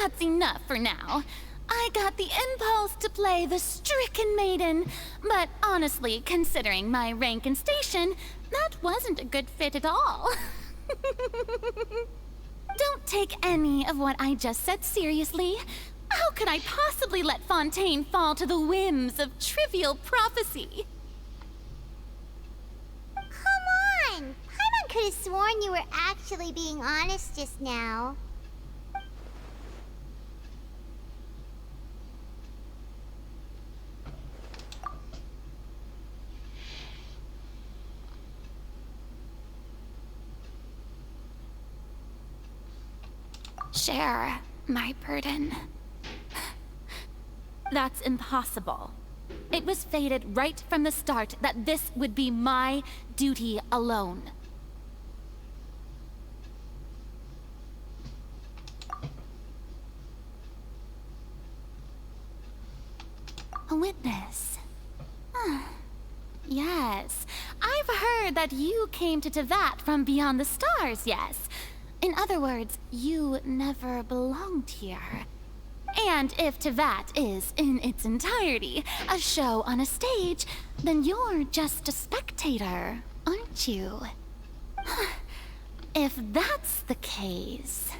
That's enough for now. I got the impulse to play the stricken maiden, but honestly, considering my rank and station, that wasn't a good fit at all. Don't take any of what I just said seriously. How could I possibly let Fontaine fall to the whims of trivial prophecy? Come on! Paimon could have sworn you were actually being honest just now. Share my burden. That's impossible. It was fated right from the start that this would be my duty alone. A witness. Yes, I've heard that you came to Tevat from beyond the stars, yes. In other words, you never belonged here. And if Tevat is, in its entirety, a show on a stage, then you're just a spectator, aren't you? If that's the case...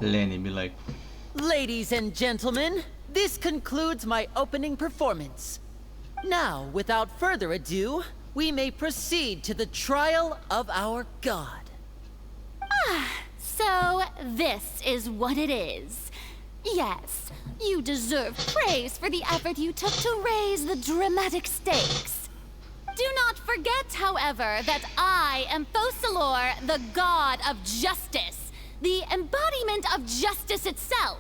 Lenny be like, Ladies and gentlemen, this concludes my opening performance. Now, without further ado, we may proceed to the trial of our god. So, this is what it is. Yes, you deserve praise for the effort you took to raise the dramatic stakes. Do not forget, however, that I am Focalor, the god of justice, the embodiment of justice itself.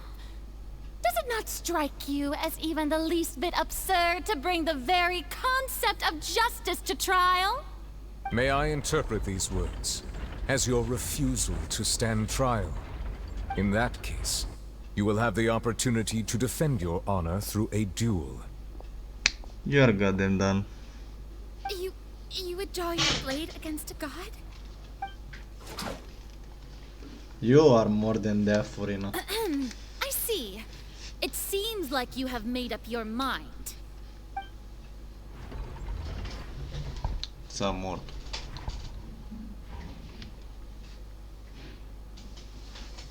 Does it not strike you as even the least bit absurd to bring the very concept of justice to trial? May I interpret these words as your refusal to stand trial? In that case, you will have the opportunity to defend your honor through a duel. you're goddamn done. You would draw your blade against a god? You are more than that, Furina. I see. It seems like you have made up your mind. Some more.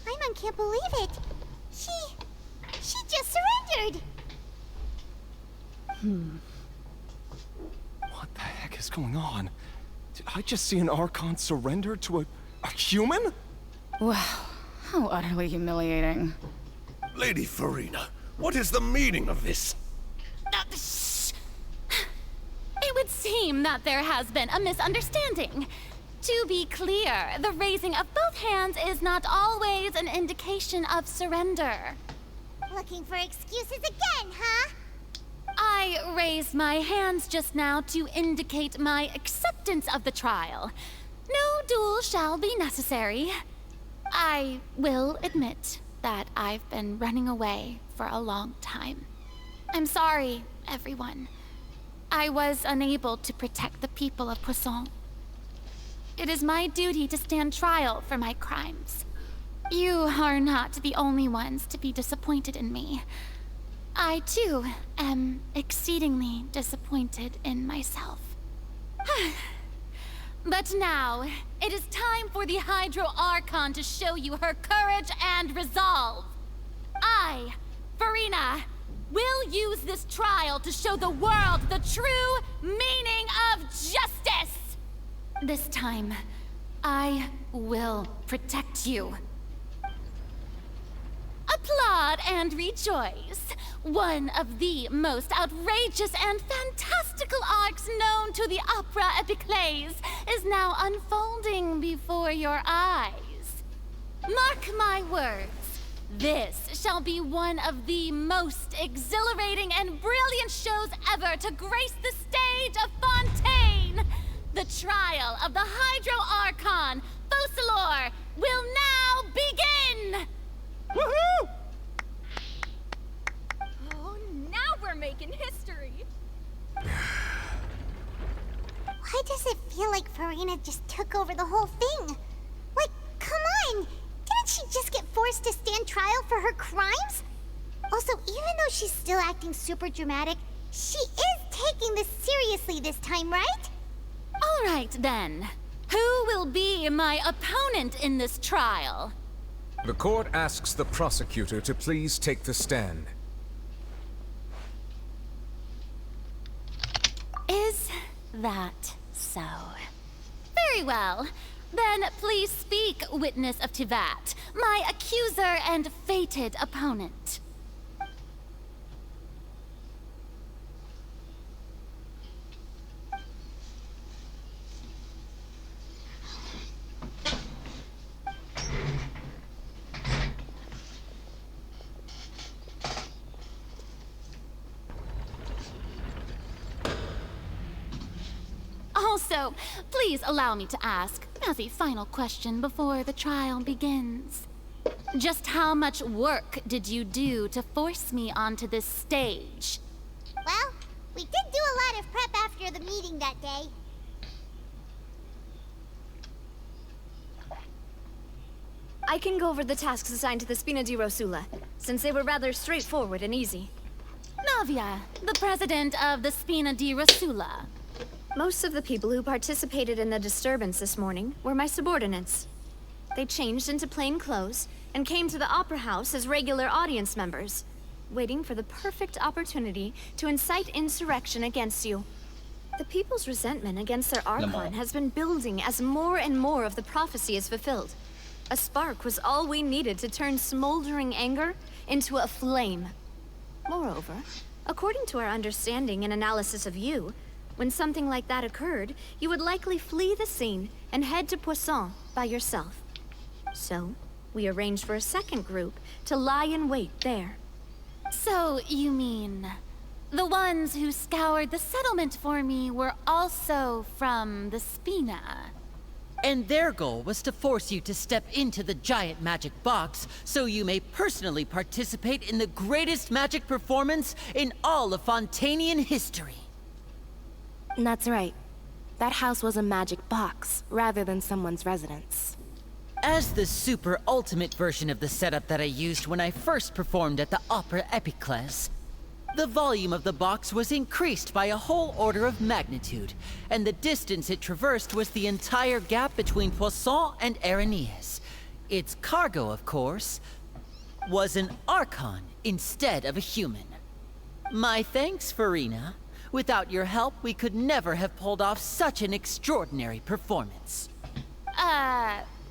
Paimon can't believe it. She just surrendered. What the heck is going on? Did I just see an Archon surrender to a human? Wow, how utterly humiliating. Lady Furina, what is the meaning of this? Shh. It would seem that there has been a misunderstanding. To be clear, the raising of both hands is not always an indication of surrender. Looking for excuses again, huh? I raised my hands just now to indicate my acceptance of the trial. No duel shall be necessary. I will admit that I've been running away for a long time. I'm sorry, everyone. I was unable to protect the people of Poisson. It is my duty to stand trial for my crimes. You are not the only ones to be disappointed in me. I, too, am exceedingly disappointed in myself. But now, it is time for the Hydro Archon to show you her courage and resolve. I, Furina, will use this trial to show the world the true meaning of justice! This time, I will protect you. applaud and rejoice. One of the most outrageous and fantastical arcs known to the opera epiclese is now unfolding before your eyes. Mark my words, this shall be one of the most exhilarating and brilliant shows ever to grace the stage of Fontain. The trial of the Hydro Archon, Focalor, will now begin! Woohoo! Oh, now we're making history. Why does it feel like Farina just took over the whole thing? Like, come on! Didn't she just get forced to stand trial for her crimes? Also, even though she's still acting super dramatic, she is taking this seriously this time, right? All right, then. Who will be my opponent in this trial? The court asks the prosecutor to please take the stand. Is that so? Very well. Then please speak, witness of Tivat, my accuser and fated opponent. Also, please allow me to ask, as a final question before the trial begins. Just how much work did you do to force me onto this stage? Well, we did do a lot of prep after the meeting that day. I can go over the tasks assigned to the Spina di Rosula, since they were rather straightforward and easy. Navia, the president of the Spina di Rosula. Most of the people who participated in the disturbance this morning were my subordinates. They changed into plain clothes and came to the Opera House as regular audience members, waiting for the perfect opportunity to incite insurrection against you. The people's resentment against their Archon has been building as more and more of the prophecy is fulfilled. A spark was all we needed to turn smoldering anger into a flame. Moreover, according to our understanding and analysis of you, when something like that occurred, you would likely flee the scene and head to Poisson by yourself. So, we arranged for a second group to lie in wait there. So, you mean... the ones who scoured the settlement for me were also from the Spina? And their goal was to force you to step into the giant magic box so you may personally participate in the greatest magic performance in all of Fontainian history. That's right. That house was a magic box, rather than someone's residence. As the super ultimate version of the setup that I used when I first performed at the Opera Epiclese, the volume of the box was increased by a whole order of magnitude, and the distance it traversed was the entire gap between Poisson and Areneas. Its cargo, of course, was an Archon instead of a human. My thanks, Farina. Without your help, we could never have pulled off such an extraordinary performance.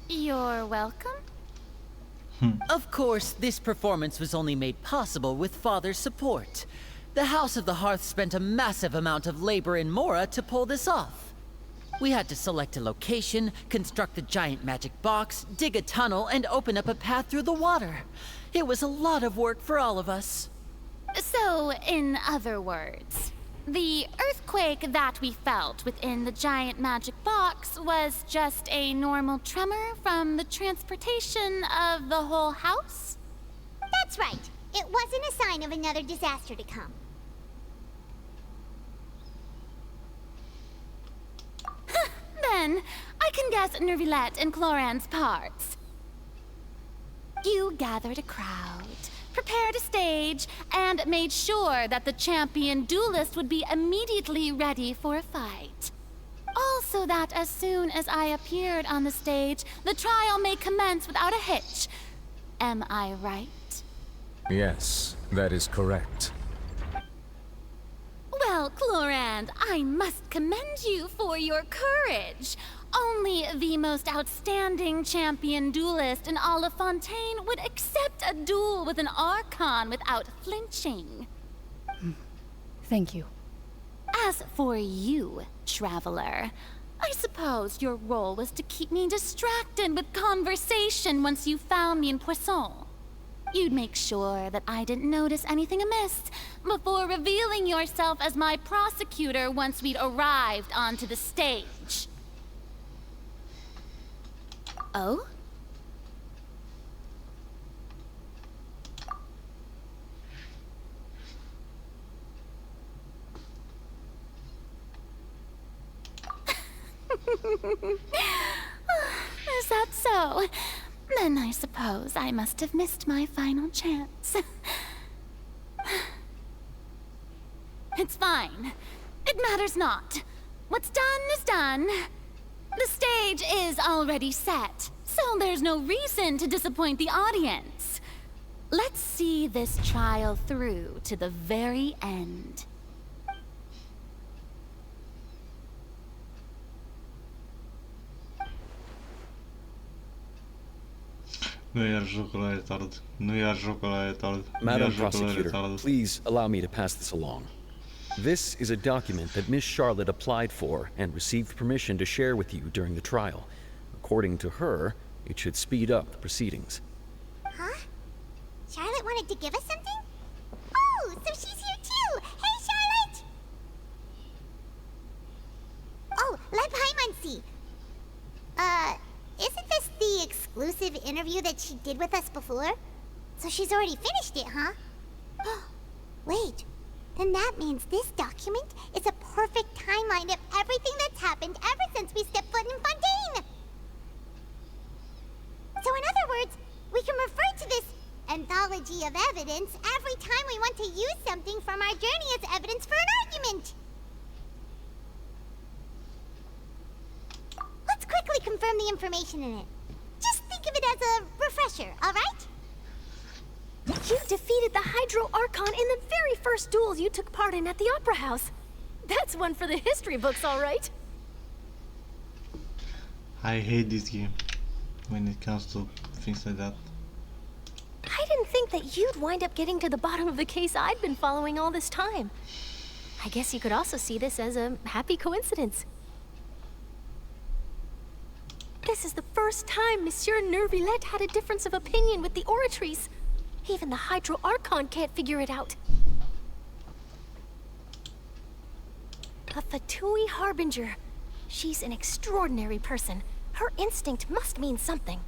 You're welcome? Of course, this performance was only made possible with Father's support. The House of the Hearth spent a massive amount of labor in Mora to pull this off. We had to select a location, construct the giant magic box, dig a tunnel, and open up a path through the water. It was a lot of work for all of us. So, in other words, the earthquake that we felt within the giant magic box was just a normal tremor from the transportation of the whole house? That's right. It wasn't a sign of another disaster to come. Then, I can guess Nervilette and Cloran's parts. You gathered a crowd, prepared a stage, and made sure that the champion duelist would be immediately ready for a fight. Also that as soon as I appeared on the stage, the trial may commence without a hitch. Am I right? Yes, that is correct. Well, Clorand, I must commend you for your courage. Only the most outstanding champion duelist in all of Fontaine would accept a duel with an Archon without flinching. Thank you. As for you, Traveler, I suppose your role was to keep me distracted with conversation once you found me in Poisson. You'd make sure that I didn't notice anything amiss before revealing yourself as my prosecutor once we'd arrived onto the stage. Oh? Is that so? Then I suppose I must have missed my final chance. It's fine. It matters not. What's done is done. The stage is already set, so there's no reason to disappoint the audience. Let's see this trial through to the very end. Madam Prosecutor, please allow me to pass this along. This is a document that Miss Charlotte applied for and received permission to share with you during the trial. According to her, it should speed up the proceedings. Huh? Charlotte wanted to give us something? Oh, so she's here too! Hey, Charlotte! Oh, let Paimon see. Isn't this the exclusive interview that she did with us before? So she's already finished it, huh? Wait, then that means this document is a perfect timeline of everything that's happened ever since we stepped foot in Fontaine! So in other words, we can refer to this anthology of evidence every time we want to use something from our journey as evidence for an argument! Let's quickly confirm the information in it. Just think of it as a refresher, alright? You defeated the Hydro Archon in the very first duels you took part in at the Opera House. That's one for the history books, alright? I hate this game when it comes to things like that. I didn't think that you'd wind up getting to the bottom of the case I'd been following all this time. I guess you could also see this as a happy coincidence. This is the first time Monsieur Neuvillette had a difference of opinion with the Oratrice. Even the Hydro Archon can't figure it out. A Fatui Harbinger. She's an extraordinary person. Her instinct must mean something.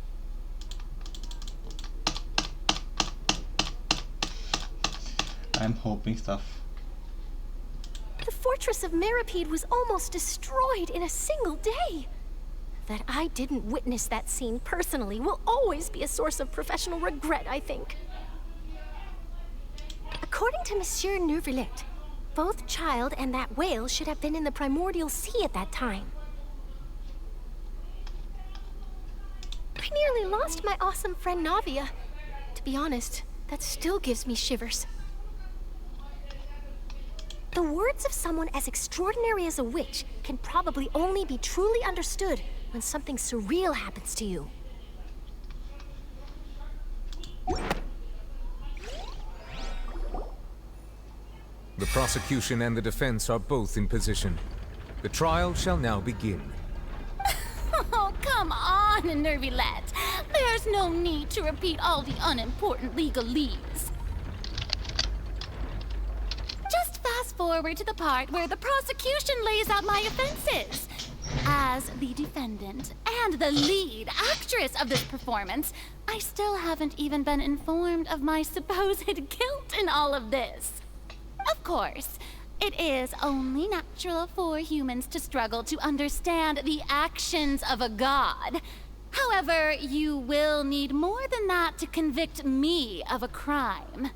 I'm hoping stuff. The fortress of Meripede was almost destroyed in a single day. That I didn't witness that scene personally will always be a source of professional regret, I think. According to Monsieur Neuvillette, both Child and that whale should have been in the primordial sea at that time. I nearly lost my awesome friend Navia. To be honest, that still gives me shivers. The words of someone as extraordinary as a witch can probably only be truly understood when something surreal happens to you. The prosecution and the defense are both in position. The trial shall now begin. Oh, come on, Neuvillette. There's no need to repeat all the unimportant legalese. Just fast forward to the part where the prosecution lays out my offenses. As the defendant and the lead actress of this performance, I still haven't even been informed of my supposed guilt in all of this. Of course, it is only natural for humans to struggle to understand the actions of a god. However, you will need more than that to convict me of a crime.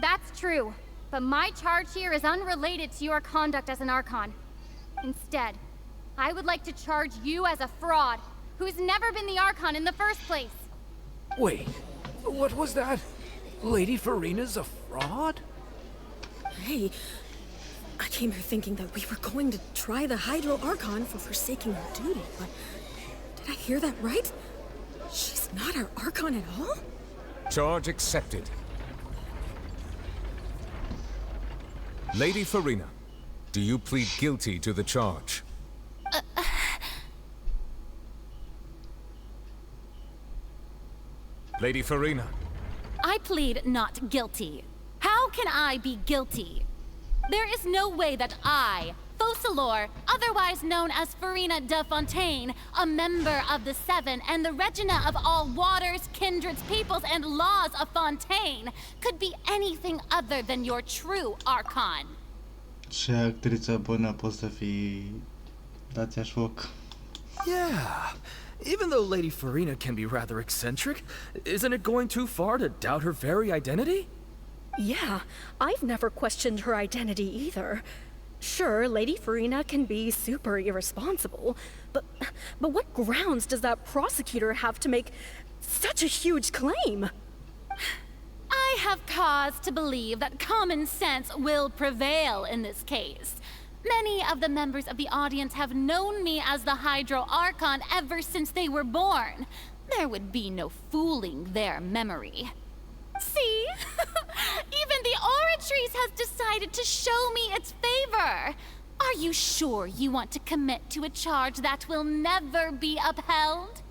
That's true, but my charge here is unrelated to your conduct as an Archon. Instead, I would like to charge you as a fraud who's never been the Archon in the first place. Wait, what was that? Lady Farina's a fraud? Hey, I came here thinking that we were going to try the Hydro Archon for forsaking her duty, but I hear that right? She's not our Archon at all? Charge accepted. Lady Farina, do you plead guilty to the charge? Lady Farina. I plead not guilty. How can I be guilty? There is no way that I, Focalor, otherwise known as Farina de Fontain, a member of the Seven and the Regina of all waters, kindreds, peoples, and laws of Fontain, could be anything other than your true Archon. Ce actrița bună poți să fii dați-aș foc. Yeah. Even though Lady Farina can be rather eccentric, isn't it going too far to doubt her very identity? Yeah, I've never questioned her identity either. Sure, Lady Farina can be super irresponsible, but what grounds does that prosecutor have to make such a huge claim? I have cause to believe that common sense will prevail in this case. Many of the members of the audience have known me as the Hydro Archon ever since they were born. There would be no fooling their memory. See? Even the Oratrice has decided to show me its favor. Are you sure you want to commit to a charge that will never be upheld?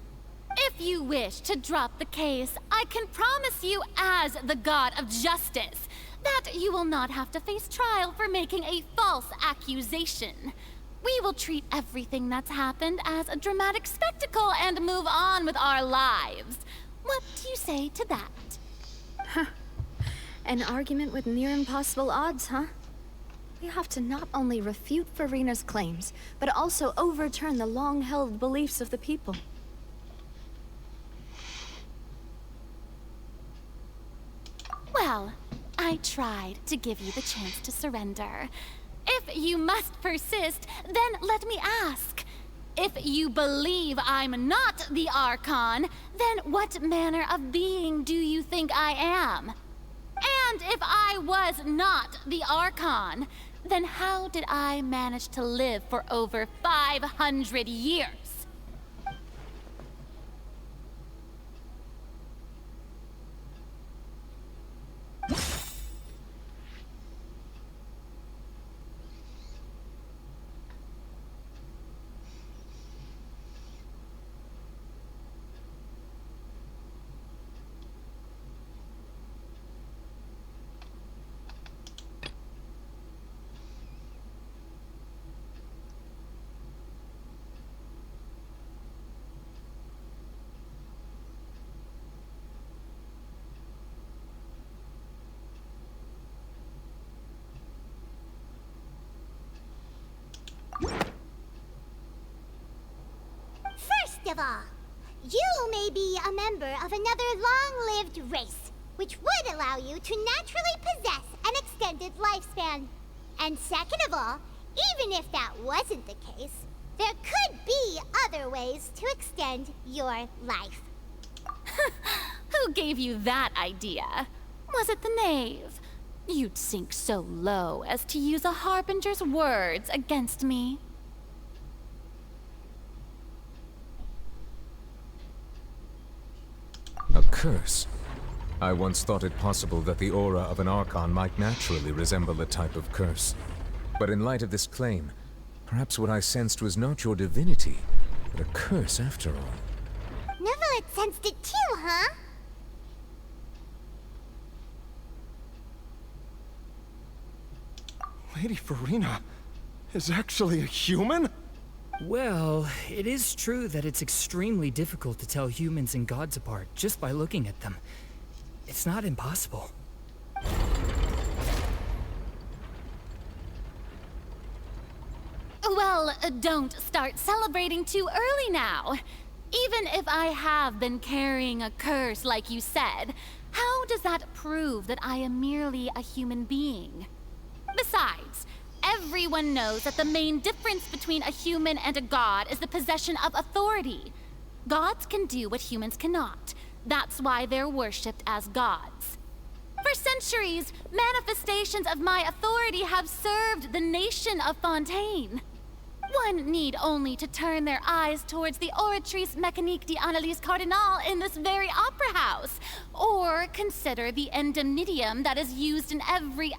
If you wish to drop the case, I can promise you as the God of Justice that you will not have to face trial for making a false accusation. We will treat everything that's happened as a dramatic spectacle and move on with our lives. What do you say to that? Huh. An argument with near impossible odds, huh? We have to not only refute Farina's claims, but also overturn the long-held beliefs of the people. Well, I tried to give you the chance to surrender. If you must persist, then let me ask. If you believe I'm not the Archon, then what manner of being do you think I am? And if I was not the Archon, then how did I manage to live for over 500 years? First of all, you may be a member of another long-lived race, which would allow you to naturally possess an extended lifespan. And second of all, even if that wasn't the case, there could be other ways to extend your life. Who gave you that idea? Was it the knave? You'd sink so low as to use a harbinger's words against me. A curse? I once thought it possible that the aura of an Archon might naturally resemble a type of curse. But in light of this claim, perhaps what I sensed was not your divinity, but a curse after all. Neverlet sensed it too, huh? Lady Farina is actually a human? Well, it is true that it's extremely difficult to tell humans and gods apart just by looking at them. It's not impossible. Well, don't start celebrating too early now. Even if I have been carrying a curse like you said, how does that prove that I am merely a human being? Besides, everyone knows that the main difference between a human and a god is the possession of authority. Gods can do what humans cannot. That's why they're worshipped as gods. For centuries, manifestations of my authority have served the nation of Fontain. One need only to turn their eyes towards the Oratrice Mécanique d'Analyse Cardinal in this very opera house, or consider the endemnitium that is used in every